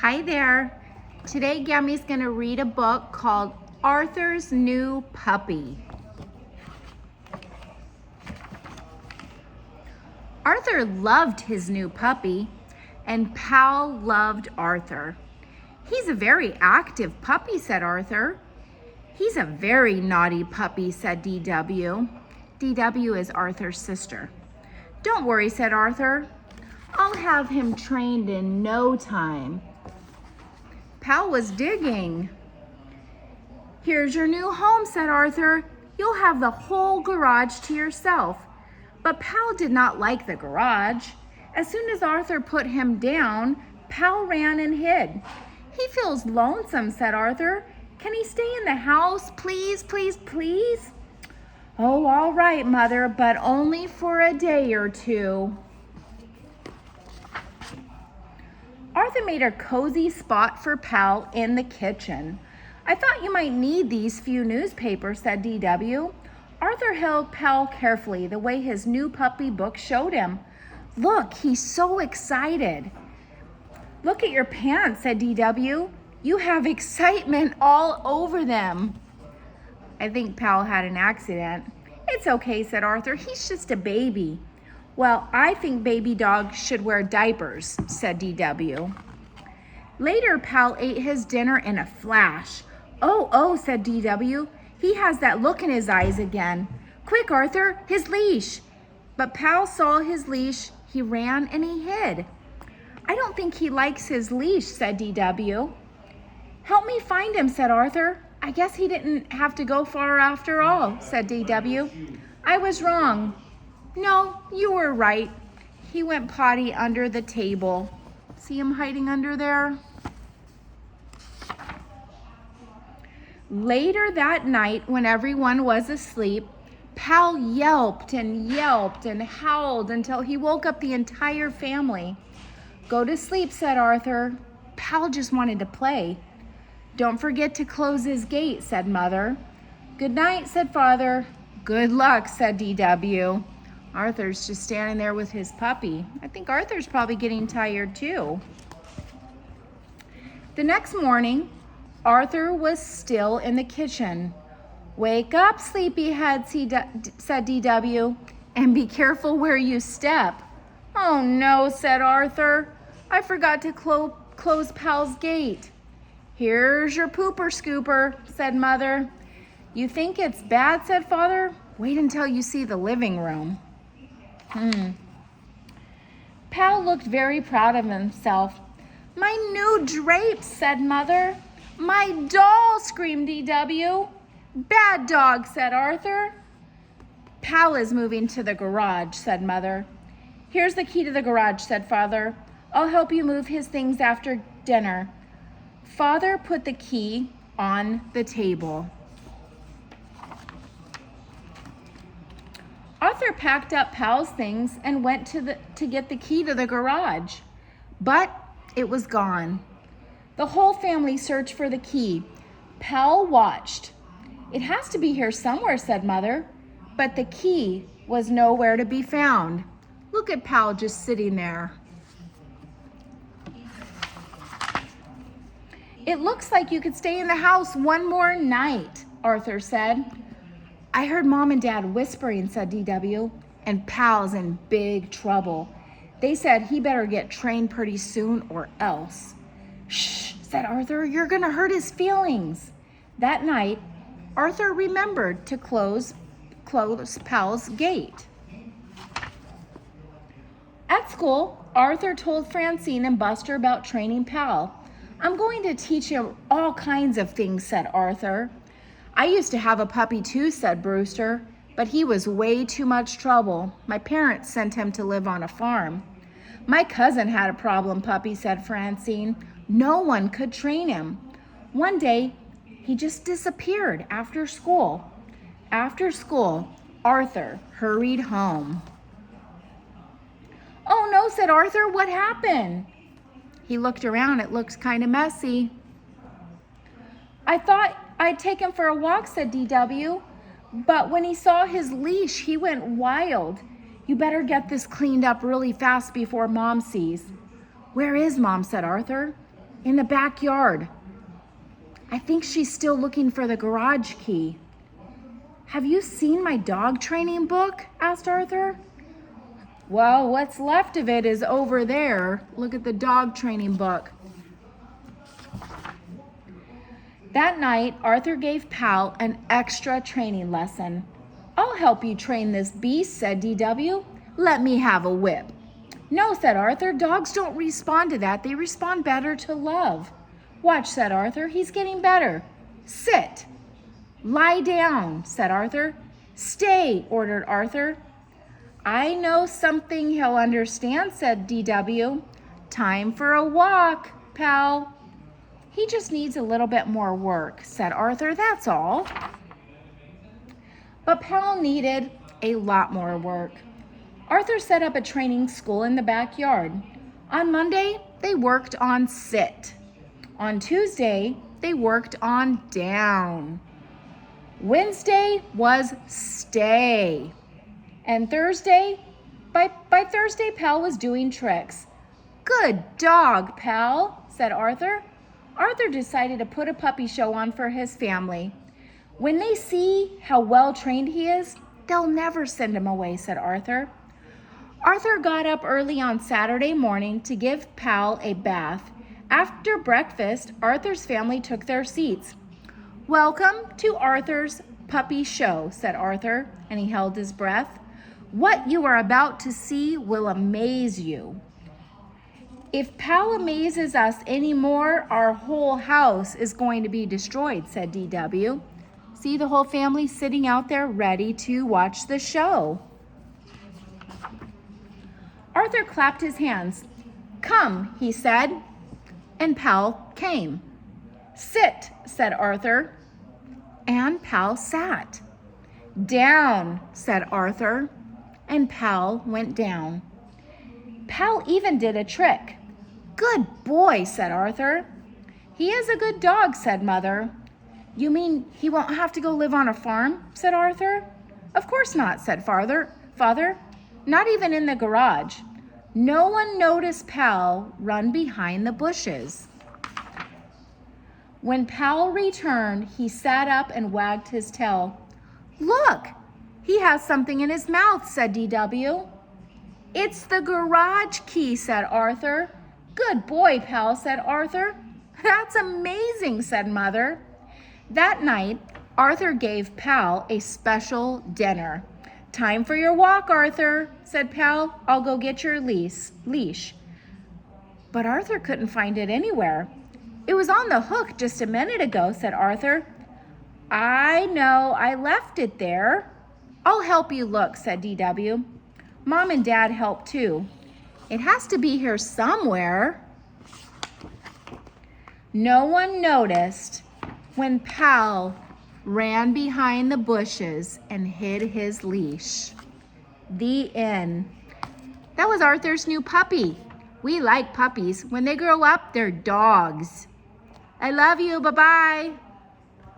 Hi there. Today Gammy's gonna read a book called Arthur's New Puppy. Arthur loved his new puppy, and Pal loved Arthur. He's a very active puppy, said Arthur. He's a very naughty puppy, said DW. DW is Arthur's sister. Don't worry, said Arthur. I'll have him trained in no time. Pal was digging. Here's your new home, said Arthur. You'll have the whole garage to yourself. But Pal did not like the garage. As soon as Arthur put him down, Pal ran and hid. He feels lonesome, said Arthur. Can he stay in the house, please, please, please? Oh, all right, Mother, but only for a day or two. Arthur made a cozy spot for Pal in the kitchen. I thought you might need these few newspapers, said DW. Arthur held Pal carefully the way his new puppy book showed him. Look, he's so excited. Look at your pants, said DW. You have excitement all over them. I think Pal had an accident. It's okay, said Arthur. He's just a baby. Well, I think baby dogs should wear diapers, said DW. Later, Pal ate his dinner in a flash. Oh, said DW. He has that look in his eyes again. Quick, Arthur, his leash. But Pal saw his leash. He ran and he hid. I don't think he likes his leash, said DW. Help me find him, said Arthur. I guess he didn't have to go far after all, said DW. I was wrong. No, you were right. He went potty under the table. See him hiding under there? Later that night, when everyone was asleep, Pal yelped and yelped and howled until he woke up the entire family. Go to sleep, said Arthur. Pal just wanted to play. Don't forget to close his gate, said Mother. Good night, said Father. Good luck, said DW. Arthur's just standing there with his puppy. I think Arthur's probably getting tired too. The next morning, Arthur was still in the kitchen. Wake up, sleepyhead, said DW, and be careful where you step. Oh no, said Arthur. I forgot to close Pal's gate. Here's your pooper scooper, said Mother. You think it's bad, said Father? Wait until you see the living room. Pal looked very proud of himself. My new drapes, said Mother. My doll, screamed DW. Bad dog, said Arthur. Pal is moving to the garage, said Mother. Here's the key to the garage, said Father. I'll help you move his things after dinner. Father put the key on the table. Arthur packed up Pal's things and went to get the key to the garage, but it was gone. The whole family searched for the key. Pal watched. It has to be here somewhere, said Mother, but the key was nowhere to be found. Look at Pal just sitting there. It looks like you could stay in the house one more night, Arthur said. I heard Mom and Dad whispering, said DW, and Pal's in big trouble. They said he better get trained pretty soon or else. Shh, said Arthur, you're gonna hurt his feelings. That night, Arthur remembered to close Pal's gate. At school, Arthur told Francine and Buster about training Pal. I'm going to teach him all kinds of things, said Arthur. I used to have a puppy too, said Brewster, but he was way too much trouble. My parents sent him to live on a farm. My cousin had a problem puppy, said Francine. No one could train him. One day, he just disappeared after school. After school, Arthur hurried home. Oh no, said Arthur, what happened? He looked around, it looks kind of messy. I thought I'd take him for a walk, said DW, but when he saw his leash, he went wild. You better get this cleaned up really fast before Mom sees. Where is Mom, said Arthur. In the backyard. I think she's still looking for the garage key. Have you seen my dog training book? Asked Arthur. Well, what's left of it is over there. Look at the dog training book. That night, Arthur gave Pal an extra training lesson. I'll help you train this beast, said DW. Let me have a whip. No, said Arthur. Dogs don't respond to that. They respond better to love. Watch, said Arthur. He's getting better. Sit. Lie down, said Arthur. Stay, ordered Arthur. I know something he'll understand, said DW. Time for a walk, Pal. He just needs a little bit more work, said Arthur. That's all. But Pal needed a lot more work. Arthur set up a training school in the backyard. On Monday, they worked on sit. On Tuesday, they worked on down. Wednesday was stay. And Thursday, by Thursday, Pal was doing tricks. Good dog, Pal, said Arthur. Arthur decided to put a puppy show on for his family. When they see how well trained he is, they'll never send him away, said Arthur. Arthur got up early on Saturday morning to give Pal a bath. After breakfast, Arthur's family took their seats. Welcome to Arthur's puppy show, said Arthur, and he held his breath. What you are about to see will amaze you. If Pal amazes us anymore, our whole house is going to be destroyed, said DW. See the whole family sitting out there ready to watch the show. Arthur clapped his hands. Come, he said, and Pal came. Sit, said Arthur, and Pal sat. Down, said Arthur, and Pal went down. Pal even did a trick. Good boy, said Arthur. He is a good dog, said Mother. You mean he won't have to go live on a farm, said Arthur. Of course not, said Father. Not even in the garage. No one noticed Pal run behind the bushes. When Pal returned, he sat up and wagged his tail. Look, he has something in his mouth, said DW. It's the garage key, said Arthur. Good boy, Pal, said Arthur. That's amazing, said Mother. That night, Arthur gave Pal a special dinner. Time for your walk, Arthur, said Pal. I'll go get your leash. But Arthur couldn't find it anywhere. It was on the hook just a minute ago, said Arthur. I know, I left it there. I'll help you look, said DW. Mom and Dad helped too. It has to be here somewhere. No one noticed when Pal ran behind the bushes and hid his leash. The end. That was Arthur's new puppy. We like puppies. When they grow up, they're dogs. I love you. Bye-bye.